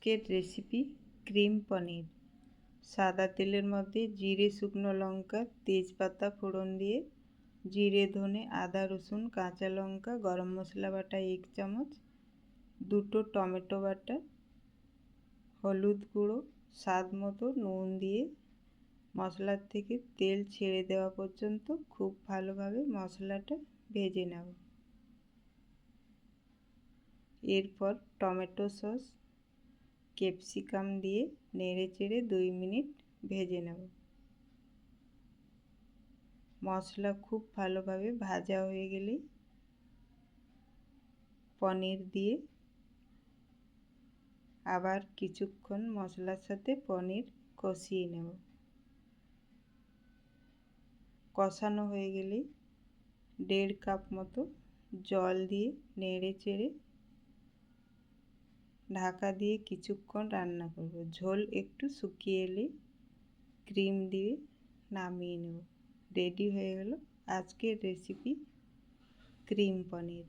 আজকের recipe cream পনির। সাদা তেলের মধ্যে জিরে, শুকনো লঙ্কা, তেজপাতা ফোড়ন দিয়ে জিরে, ধনে, আদা, রসুন, কাঁচা লঙ্কা, গরম মশলা বাটা 1 চামচ, 2টো টমেটো বাটা, হলুদ গুঁড়ো, স্বাদ মতো নুন দিয়ে মশলার থেকে তেল ছেড়ে দেওয়া পর্যন্ত খুব ভালোভাবে মশলাটা ভেজে নেব। এরপর টমেটো সস, ক্যাপসিকাম দিয়ে নেড়েচেড়ে 2 মিনিট ভেজে নেব। মশলা খুব ভালোভাবে ভাজা হয়ে গেলে পনির দিয়ে আবার কিছুক্ষণ মশলার সাথে পনির কষিয়ে নেব। কষানো হয়ে গেলে 1.5 কাপ মতো জল দিয়ে নেড়েচেড়ে ঢাকা দিয়ে কিছুক্ষণ রান্না করব। ঝোল একটু শুকিয়ে এলে ক্রিম দিয়ে নামিয়ে নেব। রেডি হয়ে গেল আজকের রেসিপি ক্রিম পনির।